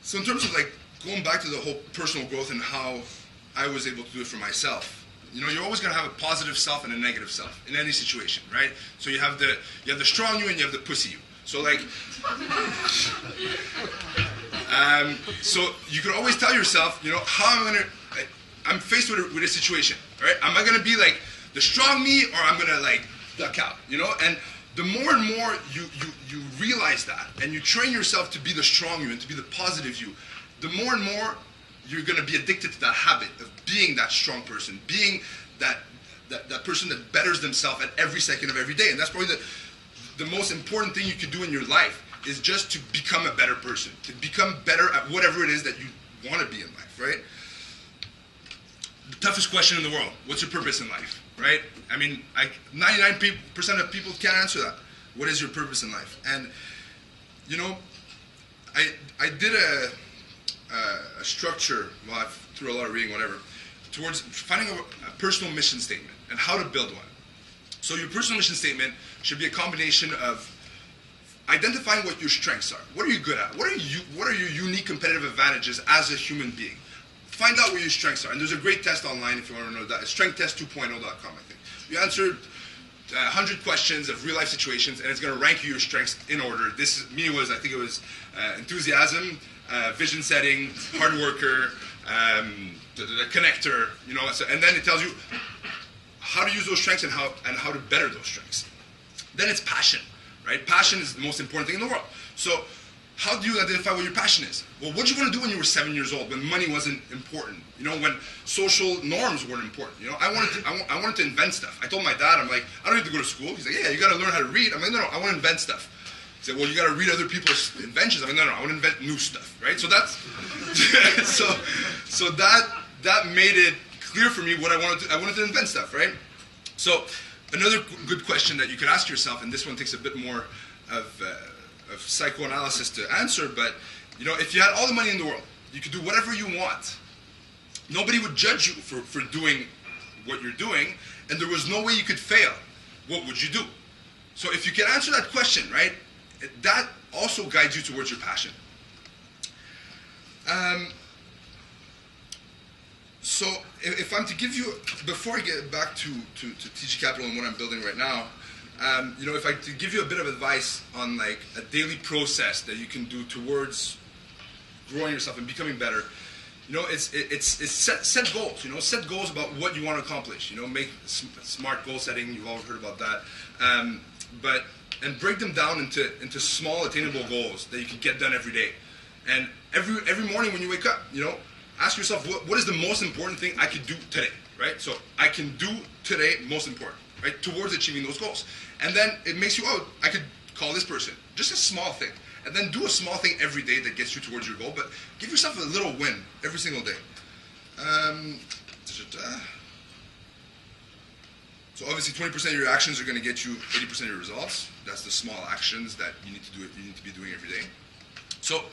So in terms of like going back to the whole personal growth and how I was able to do it for myself, you know, you're always going to have a positive self and a negative self in any situation, right? So you have the strong you and you have the pussy you. So like, so you can always tell yourself, you know, I'm faced with a situation, right? Am I going to be like the strong me, or I'm going to like duck out, you know? And the more and more you realize that, and you train yourself to be the strong you and to be the positive you, the more and more you're going to be addicted to that habit of being that strong person, being that person that betters themselves at every second of every day. And that's probably the most important thing you could do in your life, is just to become a better person, to become better at whatever it is that you want to be in life, right? The toughest question in the world: what's your purpose in life, right? I mean, 99% of people can't answer that. What is your purpose in life? And, you know, I did a structure, well, through a lot of reading, whatever, towards finding a personal mission statement and how to build one. So your personal mission statement should be a combination of identifying what your strengths are. What are you good at? What are your unique competitive advantages as a human being? Find out what your strengths are. And there's a great test online if you want to know that. It's strengthtest2.0.com, I think. You answer 100 questions of real life situations, and it's going to rank you your strengths in order. I think it was enthusiasm, vision setting, hard worker, the connector, you know. So, and then it tells you how to use those strengths and how to better those strengths. Then it's passion, right? Passion is the most important thing in the world. So how do you identify what your passion is? Well, what did you want to do when you were 7 years old, when money wasn't important? You know, when social norms weren't important. You know, I wanted to invent stuff. I told my dad, I'm like, I don't need to go to school. He's like, yeah, you got to learn how to read. I'm like, no, I want to invent stuff. He said, well, you got to read other people's inventions. I'm like, no, I want to invent new stuff, right? So that's so that made it clear for me what I wanted to invent stuff, right? So another good question that you could ask yourself, and this one takes a bit more of psychoanalysis to answer, but you know, if you had all the money in the world, you could do whatever you want. Nobody would judge you for doing what you're doing, and there was no way you could fail. What would you do? So if you can answer that question, right, that also guides you towards your passion. So if I'm to give you, before I get back to TG Capital and what I'm building right now, you know, if I to give you a bit of advice on like a daily process that you can do towards growing yourself and becoming better, you know, it's set goals. You know, set goals about what you want to accomplish. You know, make smart goal setting. You've all heard about that, and break them down into small attainable goals that you can get done every day. And every morning when you wake up, you know, ask yourself what is the most important thing I could do today, right? So I can do today most important, right, towards achieving those goals. And then it makes you, oh, I could call this person, just a small thing. And then do a small thing every day that gets you towards your goal, but give yourself a little win every single day. So obviously 20% of your actions are going to get you 80% of your results. That's the small actions that you need to be doing every day.